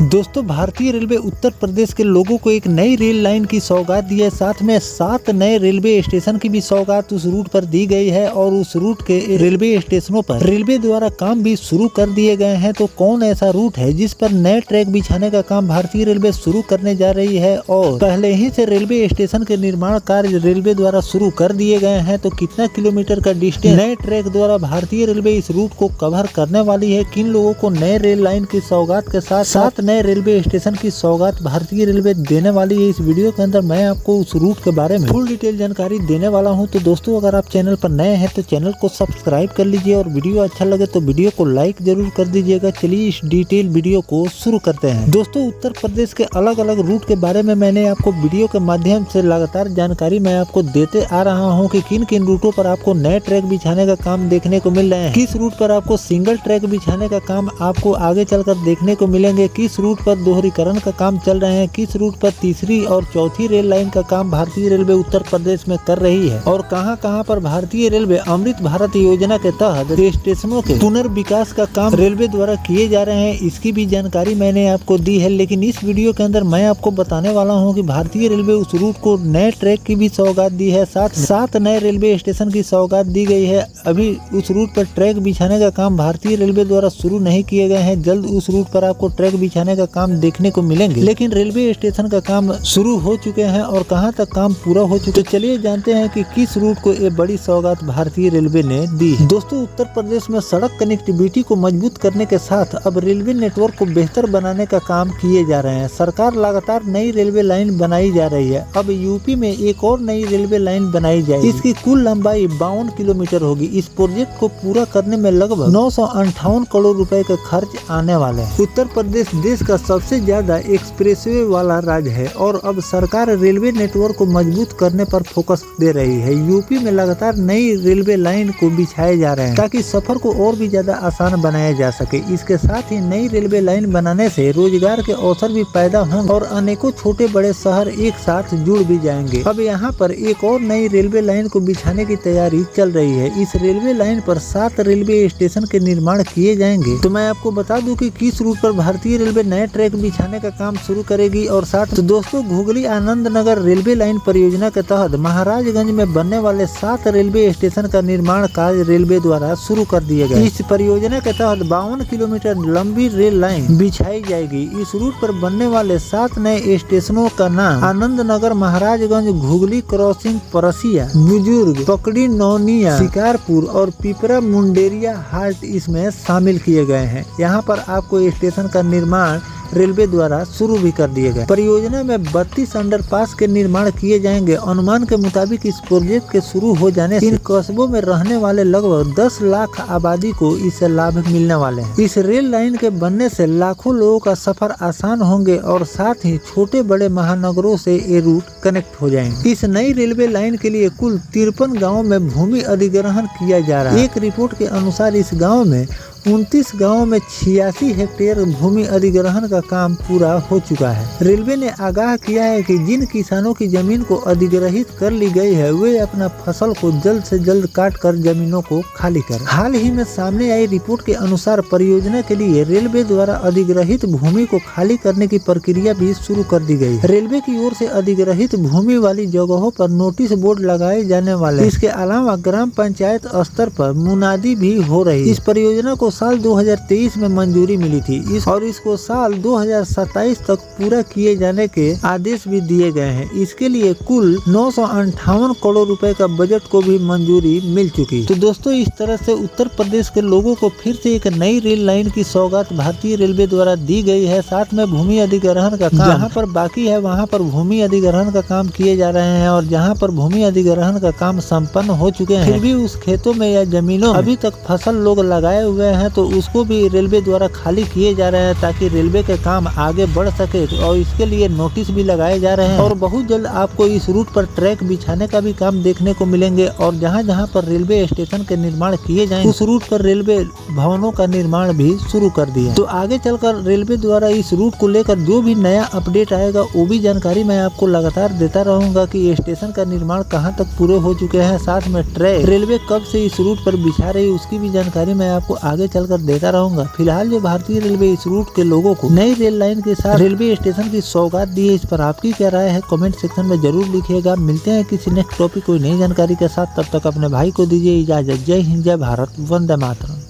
दोस्तों, भारतीय रेलवे उत्तर प्रदेश के लोगों को एक नई रेल लाइन की सौगात दी है। साथ में 7 नए रेलवे स्टेशन की भी सौगात उस रूट पर दी गई है और उस रूट के रेलवे स्टेशनों पर रेलवे द्वारा काम भी शुरू कर दिए गए हैं। तो कौन ऐसा रूट है जिस पर नए ट्रैक बिछाने का काम भारतीय रेलवे शुरू करने जा रही है और पहले ही से रेलवे स्टेशन के निर्माण कार्य रेलवे द्वारा शुरू कर दिए गए हैं। तो कितना किलोमीटर का डिस्टेंस नए ट्रैक द्वारा भारतीय रेलवे इस रूट को कवर करने वाली है, किन लोगों को नए रेल लाइन की सौगात के साथ 7 नए रेलवे स्टेशन की सौगात भारतीय रेलवे देने वाली है। इस वीडियो के अंदर मैं आपको उस रूट के बारे में फुल डिटेल जानकारी देने वाला हूं। तो दोस्तों, अगर आप चैनल पर नए हैं तो चैनल को सब्सक्राइब कर लीजिए और वीडियो अच्छा लगे तो वीडियो को लाइक जरूर कर दीजिएगा। चलिए इस डिटेल वीडियो को शुरू करते हैं। दोस्तों, उत्तर प्रदेश के अलग अलग रूट के बारे में मैंने आपको वीडियो के माध्यम से लगातार जानकारी मैं आपको देते आ रहा हूँ कि किन किन रूटों पर आपको नए ट्रैक बिछाने का काम देखने को मिल रहे हैं, किस रूट पर आपको सिंगल ट्रैक बिछाने का काम आपको आगे चलकर देखने को मिलेंगे, किस रूट पर दोहरीकरण का काम चल रहे हैं, किस रूट पर तीसरी और चौथी रेल लाइन का काम भारतीय रेलवे उत्तर प्रदेश में कर रही है और कहां-कहां पर भारतीय रेलवे अमृत भारत योजना के तहत स्टेशनों के पुनर्विकास का काम रेलवे द्वारा किए जा रहे हैं, इसकी भी जानकारी मैंने आपको दी है। लेकिन इस वीडियो के अंदर मैं आपको बताने वाला हूं कि भारतीय रेलवे उस रूट को नए ट्रैक की भी सौगात दी है, साथ 7 नए रेलवे स्टेशन की सौगात दी गई है। अभी उस रूट पर ट्रैक बिछाने का काम भारतीय रेलवे द्वारा शुरू नहीं किए गए हैं, जल्द उस रूट पर आपको ट्रैक बिछाने का काम देखने को मिलेंगे। लेकिन रेलवे स्टेशन का काम शुरू हो चुके हैं और कहां तक काम पूरा हो चुके। तो चलिए जानते हैं कि किस रूट को ये बड़ी सौगात भारतीय रेलवे ने दी है। दोस्तों, उत्तर प्रदेश में सड़क कनेक्टिविटी को मजबूत करने के साथ अब रेलवे नेटवर्क को बेहतर बनाने का काम किए जा रहे हैं। सरकार लगातार नई रेलवे लाइन बनाई जा रही है। अब यूपी में एक और नई रेलवे लाइन बनाई जाएगी। इसकी कुल लंबाई 52 किलोमीटर होगी। इस प्रोजेक्ट को पूरा करने में लगभग 958 करोड़ रुपए का खर्च आने वाले हैं। उत्तर प्रदेश देश का सबसे ज्यादा एक्सप्रेसवे वाला राज्य है और अब सरकार रेलवे नेटवर्क को मजबूत करने पर फोकस दे रही है। यूपी में लगातार नई रेलवे लाइन को बिछाए जा रहे हैं ताकि सफर को और भी ज्यादा आसान बनाया जा सके। इसके साथ ही नई रेलवे लाइन बनाने से रोजगार के अवसर भी पैदा होंगे और अनेकों छोटे बड़े शहर एक साथ जुड़ भी जाएंगे। अब यहाँ पर एक और नई रेलवे लाइन को बिछाने की तैयारी चल रही है। इस रेलवे लाइन पर 7 रेलवे स्टेशन के निर्माण किए जाएंगे। तो मैं आपको बता दूं कि किस रूट पर भारतीय रेलवे नए ट्रैक बिछाने का काम शुरू करेगी और साथ तो दोस्तों, घुगली आनंद नगर रेलवे लाइन परियोजना के तहत महाराजगंज में बनने वाले 7 रेलवे स्टेशन का निर्माण कार्य रेलवे द्वारा शुरू कर दिए गए। इस परियोजना के तहत 52 किलोमीटर लंबी रेल लाइन बिछाई जाएगी। इस रूट पर बनने वाले 7 नए स्टेशनों का नाम आनंद नगर, महाराजगंज, घुगली क्रॉसिंग, परसिया, बुजुर्ग, पकड़ी, नौनिया, शिकारपुर और पिपरा मुंडेरिया हाट इसमें शामिल किए गए हैं। यहाँ पर आपको स्टेशन का निर्माण रेलवे द्वारा शुरू भी कर दिए गए। परियोजना में 32 अंडरपास के निर्माण किए जाएंगे। अनुमान के मुताबिक इस प्रोजेक्ट के शुरू हो जाने से इन कस्बों में रहने वाले लगभग 10 लाख आबादी को इससे लाभ मिलने वाले हैं। इस रेल लाइन के बनने से लाखों लोगों का सफर आसान होंगे और साथ ही छोटे बड़े महानगरों से ये रूट कनेक्ट हो जाएंगे। इस नई रेलवे लाइन के लिए कुल 53 गाँव में भूमि अधिग्रहण किया जा रहा है। एक रिपोर्ट के अनुसार इस गाँव में 29 गाँव में 86 हेक्टेयर भूमि अधिग्रहण का काम पूरा हो चुका है। रेलवे ने आगाह किया है कि जिन किसानों की जमीन को अधिग्रहित कर ली गई है वे अपना फसल को जल्द से जल्द काट कर जमीनों को खाली करें। हाल ही में सामने आई रिपोर्ट के अनुसार परियोजना के लिए रेलवे द्वारा अधिग्रहित भूमि को खाली करने की प्रक्रिया भी शुरू कर दी गई है। रेलवे की ओर से अधिग्रहित भूमि वाली जगहों पर नोटिस बोर्ड लगाए जाने वाले। इसके अलावा ग्राम पंचायत स्तर पर मुनादी भी हो रही है। इस परियोजना को साल 2023 में मंजूरी मिली थी और इसको साल 2027 तक पूरा किए जाने के आदेश भी दिए गए हैं। इसके लिए कुल 958 करोड़ रुपए का बजट को भी मंजूरी मिल चुकी है। तो दोस्तों, इस तरह से उत्तर प्रदेश के लोगों को फिर से एक नई रेल लाइन की सौगात भारतीय रेलवे द्वारा दी गई है। साथ में भूमि अधिग्रहण का काम जहाँ पर बाकी है वहाँ पर भूमि अधिग्रहण का काम किए जा रहे हैं और जहाँ पर भूमि अधिग्रहण का काम संपन्न हो चुके हैं फिर भी उस खेतों में या जमीनों अभी तक फसल लोग लगाए हुए हैं तो उसको भी रेलवे द्वारा खाली किए जा रहे हैं ताकि रेलवे के काम आगे बढ़ सके और इसके लिए नोटिस भी लगाए जा रहे हैं और बहुत जल्द आपको इस रूट पर ट्रैक बिछाने का भी काम देखने को मिलेंगे और जहां जहां पर रेलवे स्टेशन के निर्माण किए जाएंगे उस रूट पर रेलवे भवनों का निर्माण भी शुरू कर दिया। तो आगे चलकर रेलवे द्वारा इस रूट को लेकर जो भी नया अपडेट आएगा वो भी जानकारी मैं आपको लगातार देता रहूंगा कि स्टेशन का निर्माण कहां तक पूरे हो चुके हैं, साथ में ट्रैक रेलवे कब से इस रूट पर बिछा रही है उसकी भी जानकारी मैं आपको आगे चलकर देता रहूंगा। फिलहाल जो भारतीय रेलवे इस रूट के लोगों को नई रेल लाइन के साथ रेलवे स्टेशन की सौगात दी है, इस पर आपकी क्या राय है कमेंट सेक्शन में जरूर लिखिएगा। मिलते हैं किसी नेक्स्ट टॉपिक कोई नई जानकारी के साथ, तब तक अपने भाई को दीजिए इजाजत। जय हिंद, जय भारत, वंदे मातरम।